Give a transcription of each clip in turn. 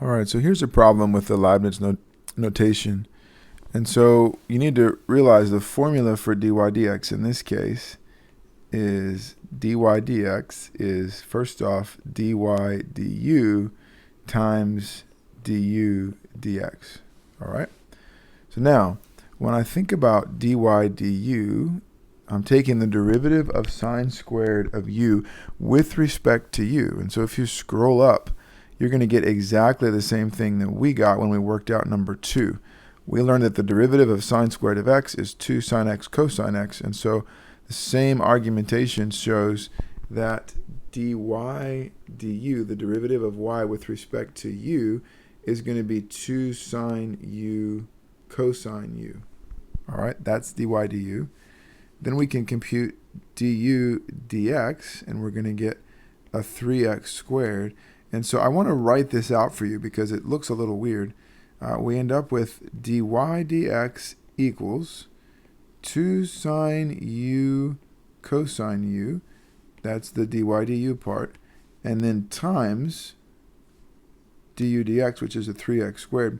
All right, so here's a problem with the Leibniz notation. And so you need to realize the formula for dy dx in this case is dy dx is, first off, dy du times du dx. All right? So now, when I think about dy du, I'm taking the derivative of sine squared of u with respect to u. And so if you scroll up, you're going to get exactly the same thing that we got when we worked out number 2. We learned that the derivative of sine squared of x is 2 sine x cosine x. And so the same argumentation shows that dy du, the derivative of y with respect to u, is going to be 2 sine u cosine u. All right, that's dy du. Then we can compute du dx, and we're going to get a 3x squared. And so I want to write this out for you because it looks a little weird. We end up with dy dx equals 2 sine u cosine u. That's the dy du part. And then times du dx, which is a 3x squared.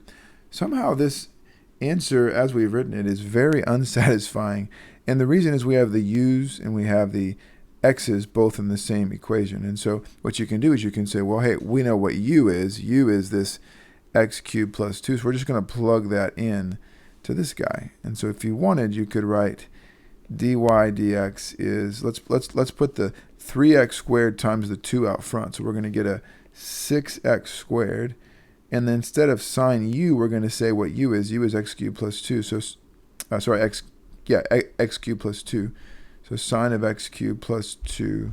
Somehow this answer, as we've written it, is very unsatisfying. And the reason is we have the u's and we have the x's both in the same equation. And so what you can do is you can say, well, hey, we know what u is. U is this x cubed plus 2. So we're just going to plug that in to this guy. And so if you wanted, you could write dy dx is, let's put the 3x squared times the 2 out front. So we're going to get a 6x squared. And then instead of sine u, we're going to say what u is x cubed plus 2. So, x cubed plus 2. So sine of x cubed plus 2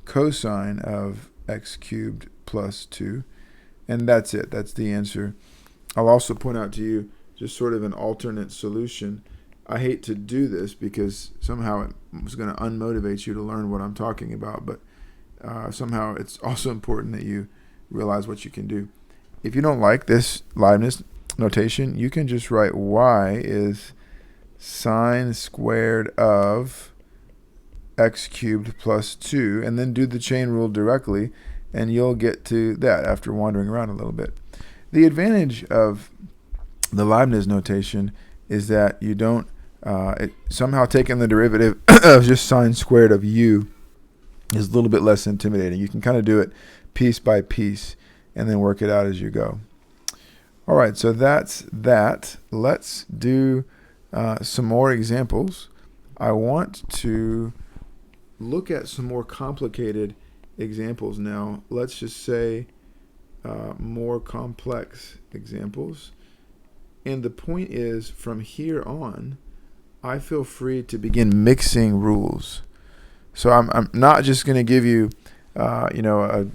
cosine of x cubed plus 2. And that's it. That's the answer. I'll also point out to you just sort of an alternate solution. I hate to do this because somehow it's going to unmotivate you to learn what I'm talking about, but somehow it's also important that you realize what you can do. If you don't like this Leibniz notation, you can just write y is sine squared of x cubed plus 2, and then do the chain rule directly, and you'll get to that after wandering around a little bit. The advantage of the Leibniz notation is that you don't somehow taking the derivative of just sine squared of u is a little bit less intimidating. You can kind of do it piece by piece and then work it out as you go. All right, so that's that. Let's do some more examples. I want to look at some more complicated examples now. Let's just say more complex examples. And the point is, from here on, I feel free to begin mixing rules. So I'm not just going to give you, a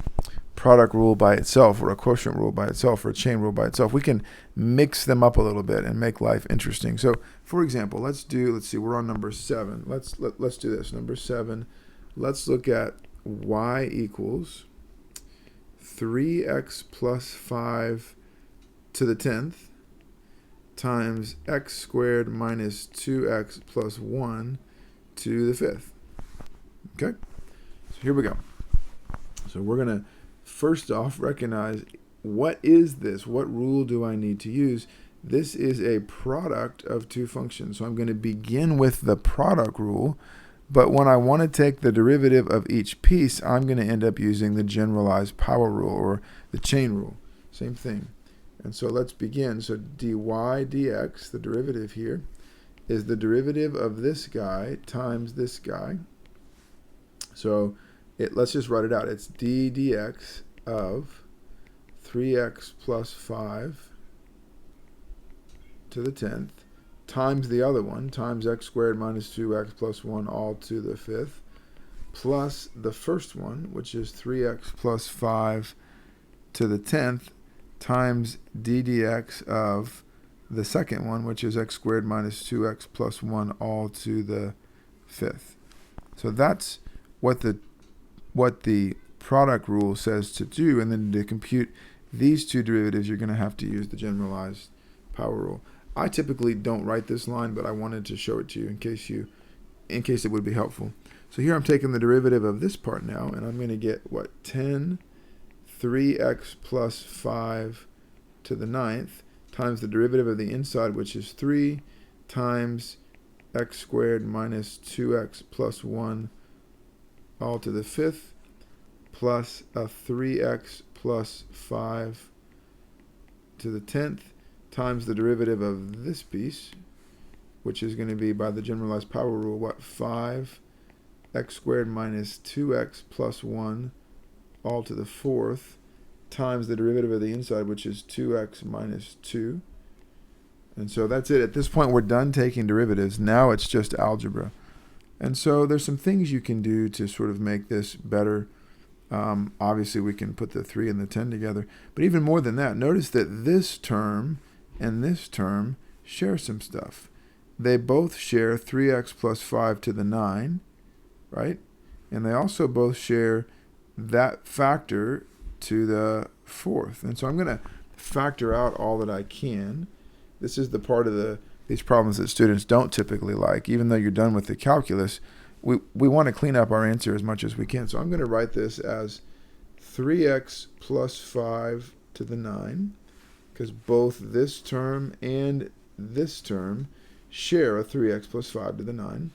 product rule by itself, or a quotient rule by itself, or a chain rule by itself. We can mix them up a little bit and make life interesting. So, for example, let's see, we're on number 7. Let's do this. Number 7. Let's look at y equals 3x plus 5 to the 10th times x squared minus 2x plus 1 to the 5th. Okay? So here we go. So we're going to first off recognize, what is this? What rule do I need to use? This is a product of two functions. So I'm going to begin with the product rule. But when I want to take the derivative of each piece, I'm going to end up using the generalized power rule, or the chain rule. Same thing. And so let's begin. So dy dx, the derivative here, is the derivative of this guy times this guy. So let's just write it out. It's d dx of 3x plus 5 to the 10th times the other one, times x squared minus 2x plus 1 all to the 5th, plus the first one, which is 3x plus 5 to the 10th, times d dx of the second one, which is x squared minus 2x plus 1 all to the 5th. So that's what the product rule says to do, and then to compute these two derivatives, you're going to have to use the generalized power rule. I typically don't write this line, but I wanted to show it to you in case it would be helpful. So here I'm taking the derivative of this part now, and I'm going to get, 10 3x plus 5 to the 9th times the derivative of the inside, which is 3, times x squared minus 2x plus 1 all to the 5th, plus a 3x plus 5 to the 10th times the derivative of this piece, which is going to be, by the generalized power rule, what, 5 x squared minus 2x plus 1 all to the 4th times the derivative of the inside, which is 2x minus 2. And so that's it. At this point, we're done taking derivatives. Now it's just algebra. And so there's some things you can do to sort of make this better. Obviously, we can put the 3 and the 10 together. But even more than that, notice that this term and this term share some stuff. They both share 3x plus 5 to the 9, right? And they also both share that factor to the 4th. And so I'm going to factor out all that I can. This is the part of these problems that students don't typically like. Even though you're done with the calculus, we want to clean up our answer as much as we can. So I'm going to write this as 3x plus 5 to the 9, because both this term and this term share a 3x plus 5 to the 9.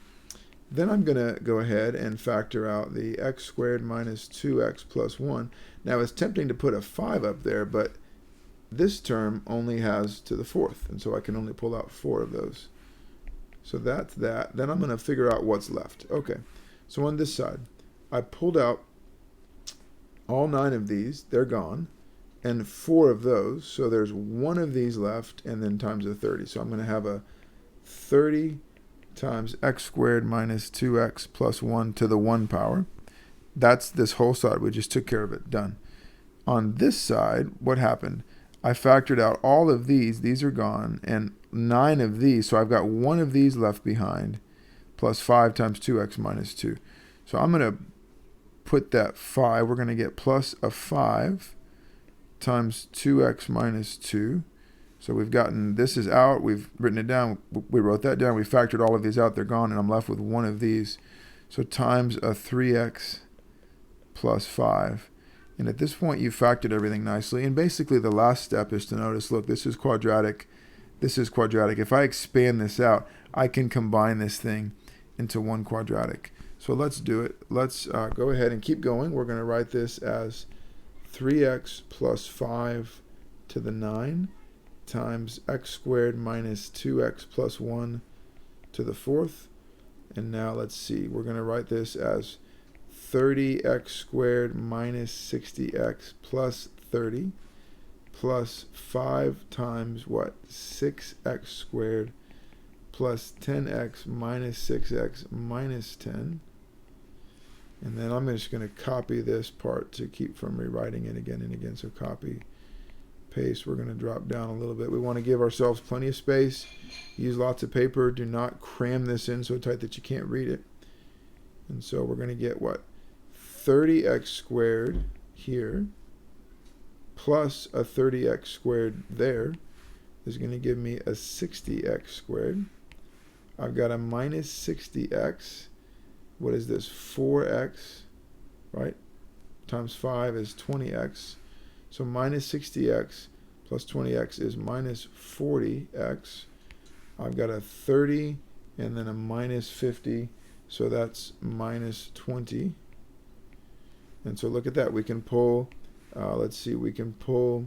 Then I'm going to go ahead and factor out the x squared minus 2x plus 1. Now, it's tempting to put a 5 up there, but this term only has to the 4th, and so I can only pull out 4 of those. So that's that. Then I'm going to figure out what's left. Okay, so on this side, I pulled out all 9 of these. They're gone, and 4 of those. So there's 1 of these left, and then times a 30. So I'm going to have a 30 times x squared minus 2x plus 1 to the 1 power. That's this whole side. We just took care of it. Done. On this side, what happened? I factored out all of these. These are gone. And 9 of these. So I've got 1 of these left behind, plus 5 times 2x minus 2. So I'm going to put that 5. We're going to get plus a 5 times 2x minus 2. So we've gotten, this is out, we've written it down, we wrote that down, we factored all of these out, they're gone, and I'm left with 1 of these. So times a 3x plus 5. And at this point, you've factored everything nicely. And basically, the last step is to notice, look, this is quadratic, this is quadratic. If I expand this out, I can combine this thing into one quadratic. So let's do it. Let's go ahead and keep going. We're going to write this as 3x plus 5 to the 9. Times x squared minus 2x plus 1 to the 4th. And now let's see, we're going to write this as 30x squared minus 60x plus 30 plus 5 times what? 6x squared plus 10x minus 6x minus 10. And then I'm just going to copy this part to keep from rewriting it again and again. So copy, paste. We're going to drop down a little bit. We want to give ourselves plenty of space. Use lots of paper. Do not cram this in so tight that you can't read it. And so we're going to get what? 30x squared here plus a 30x squared there is going to give me a 60x squared. I've got a minus 60x. What is this? 4x, right? Times 5 is 20x. So minus 60x plus 20x is minus 40x. I've got a 30 and then a minus 50. So that's minus 20. And so look at that. We can pull, let's see, we can pull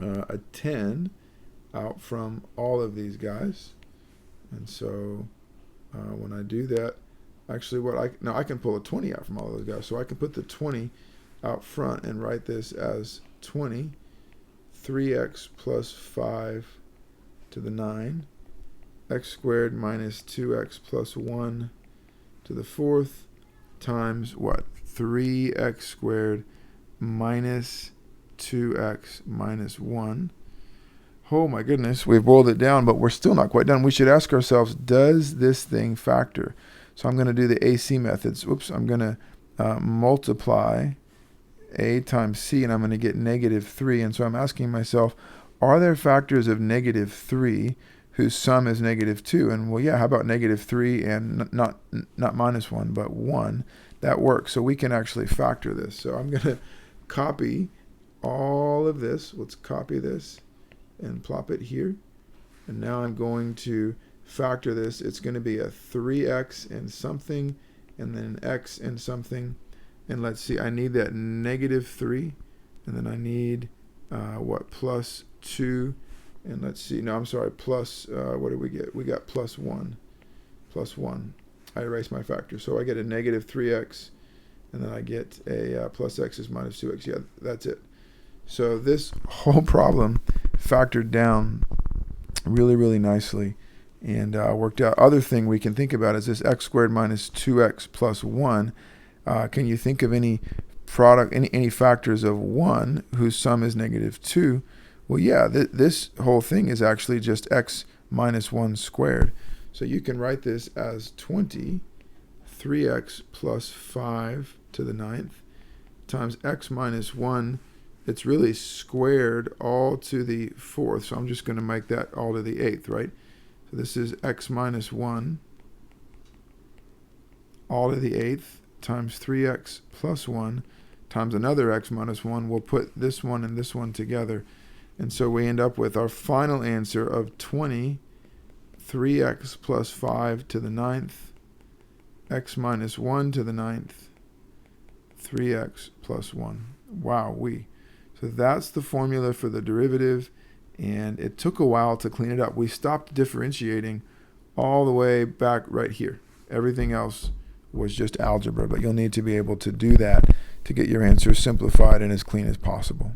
a 10 out from all of these guys. And so when I do that, actually I can pull a 20 out from all of those guys. So I can put the 20 out front and write this as 20, 3x plus 5 to the 9, x squared minus 2x plus 1 to the 4th times what? 3x squared minus 2x minus 1. Oh my goodness, we've boiled it down, but we're still not quite done. We should ask ourselves, does this thing factor? So I'm going to do the AC methods. Oops, I'm going to multiply a times c, and I'm going to get negative 3. And so I'm asking myself, are there factors of negative 3 whose sum is negative 2? And well, yeah, how about negative 3 and not minus 1, but 1? That works. So we can actually factor this. So I'm going to copy all of this. Let's copy this and plop it here. And now I'm going to factor this. It's going to be a 3x and something, and then an x and something. And let's see, I need that -3, and then I need, plus 2. And let's see, no, I'm sorry, plus, what did we get? We got plus 1. Plus 1. I erased my factor. So I get a -3x, and then I get a plus x is minus 2x. Yeah, that's it. So this whole problem factored down really, really nicely and worked out. Other thing we can think about is this x squared minus 2x plus 1. Can you think of any product, any factors of 1 whose sum is -2? Well, yeah, this whole thing is actually just x minus 1 squared. So you can write this as 20, 3x plus 5 to the 9th times x minus 1. It's really squared all to the 4th. So I'm just going to make that all to the 8th, right? So this is x minus 1 all to the 8th times 3x plus 1 times another x minus 1. We'll put this one and this one together. And so we end up with our final answer of 20, 3x plus 5 to the 9th, x minus 1 to the 9th, 3x plus 1. Wow-wee. So that's the formula for the derivative, and it took a while to clean it up. We stopped differentiating all the way back right here. Everything else was just algebra, but you'll need to be able to do that to get your answer simplified and as clean as possible.